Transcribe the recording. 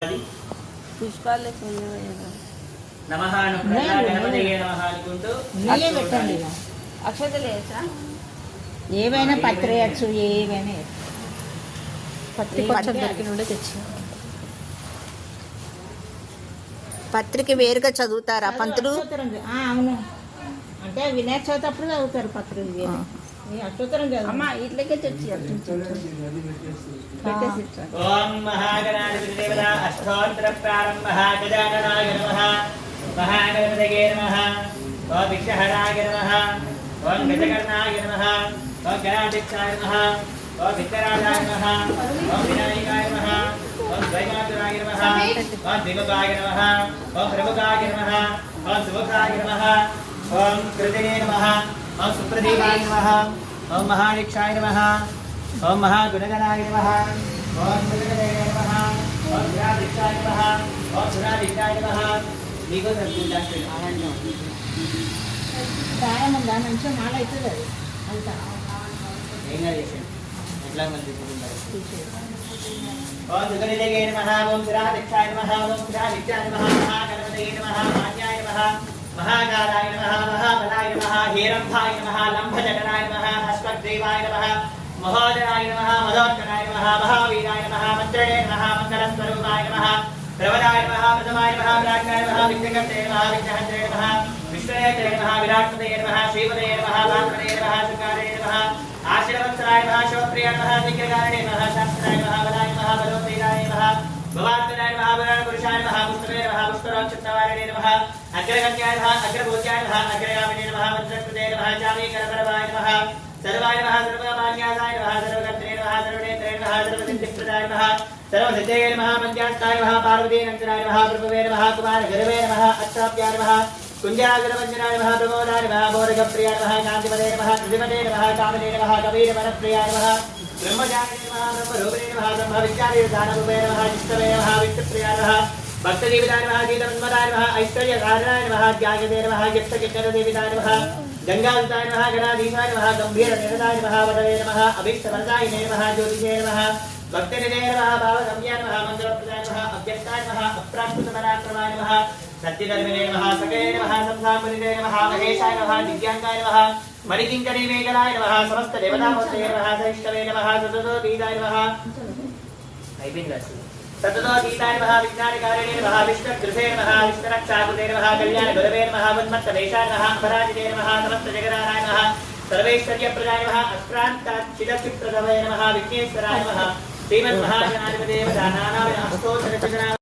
పుష్పాలు నమః గణపతయే నమః అనుకుంటూ పెట్టండి. అక్షతలు వేసా ఏవైనా పత్రి వేయచ్చు, ఏవైనా పత్రిక దొరికిన తెచ్చి పత్రిక వేరుగా చదువుతారా పంతులు? అవును, అంటే వినాయక చవితి అప్పుడు చదువుతారు పత్రిక. అష్టోత్తరం అమ్మ ఇట్లకే తెచ్చి ఓం మహాగణాధిపతి దేవత అష్టోత్తర ప్రారంభః గజాననాయ నమః మహాగణపతయే నమః ఓం విఘ్నహరాయ నమః ఓం గజకర్ణాయ నమః ఓం గణాధ్యక్షాయ నమః ఓం విఘ్నరాజాయ నమః ఓం వినాయకాయ నమః ఓం ద్వైమాతురాయ నమః ఓం దిగుగాయ నమః ఓం ప్రముఖాయ నమః ఓం సుముఖాయ నమః ఓం కృతినే నమః ఓం సుప్రదీపాయ నమః ఓం మహాదీక్షాయ నమః ఓం మహాగుణగణాయ నమః ఓం గుణగణాయ నమః ఓం గుణాదీక్షాయ నమః ఓం గుణాదీక్షాయ నమః. మీకు సద్గుణాశ్రీ ఆనందం ప్రాయం ఉందా మంచిగా మాల అవుతుంది. అది అంతా ఏంగా చేసాను ఎట్లా మంది ఓం సుగణితయే నమః ఓం గుణాదీక్షాయ నమః ఓం గుణాదీక్షాయ నమః మహాగణపతయే నమః మాన్యాయ నమః మహాకాలాయ నమః మహాబలాయ నమః హేరంభాయ నమః లంభజగనాయ నమః హస్మద్దేవాయ నమః మహోదరాయ నమః మధోత్కరాయ నమః మహావీరాయ నమః మంత్రణే నమః మంగళస్వరూపాయ నమః ప్రవదాయ నమః ప్రథమాయ నమః ప్రాజ్ఞాయ నమః విఘ్నకర్తే నమః విఘ్నహంత్రే నమః విష్ణుయేత్రే నమః విరాట్పతయే నమః శ్రీపతయే నమః వామపతయే నమః శృంగారే నమః ఆశీర్వత్సరాయ నమః శివప్రియాయ నమః దిగ్గజారణే నమః శాస్త్రాయ నమః బలాయ నమః బలోపేతాయ నమః భవాత్మనాయ నమః పురాణ పురుషాయ నమః పుష్పే నమః పుష్పరాక్షిత్తవారణే నమః అగ్రగణ్యాయ నమః అగ్రభూత్యాయ నమః అగ్రగామినే నమః మంత్రకృతే నమః చామీకరపరవాయ నమః సర్వాయ నమః సర్వమాన్యాసాయ నమః సర్వకర్త్రే నమః సర్వనేత్రే నమః సర్వసిద్ధిప్రదాయ నమః సర్వసిద్ధయే నమః మంత్యాస్తాయ నమః పార్వతీనందనాయ నమః ప్రభవే నమః కుమారగర్వే నమః అష్టాభ్యాయ నమః కుంజాగరవంజనాయ నమః ప్రమోదాయ నమః భోరగప్రియాయ నమః కాంతిపదే నమః కృతిపదే నమః కామదే నమః కవీరవరప్రియాయ నమః బ్రహ్మచారిణే నమః బ్రహ్మరూపిణే నమః బ్రహ్మవిద్యాలయ దానరూపే నమః చిత్తమే నమః విష్ణుప్రియాయ నమః భక్తజీవితాయ నమః గీతమన్మదాయ నమః ఐశ్వర్యధారణాయ నమః త్యాగదే నమః యక్షకిన్నరదేవితాయ నమః గంగాధృతాయ నమః గణాధీశాయ నమః గంభీరనిరదాయ నమః వదవే నమః అభీష్టవరదాయినే నమః జ్యోతిషే నమః భక్తనిలయ నమః భావగమ్యాయ నమః మంగళప్రదాయ నమః అవ్యక్తాయ నమః అప్రాకృతపరాక్రమాయ నమః సత్యధర్మినే నమః సకలే నమః సంసాంబలినే నమః మహేశాయ నమః దివ్యాంగాయ నమః మణికింకరీ మేఘలాయ నమః సమస్త దేవతామూర్తయే నమః సైష్టవే నమః సతతో గీతాయ నమః అయిపోయింది రాసి సతతో గీతాయ నమః విజ్ఞానకారిణే నమః విష్ణుగృహే నమః విష్ణురక్షాకృతే నమః కళ్యాణ గురవే నమః ఉన్మత్తదేశాయ నమః అపరాజితే నమః సమస్త జగదానాయ నమః సర్వేశ్వర్యప్రదాయ నమః అస్ప్రాంతాక్షిదక్షిప్రదవే నమః విఘ్నేశ్వరాయ నమః శ్రీమన్మహాగణాధిపతే నానావిధ అష్టోత్తర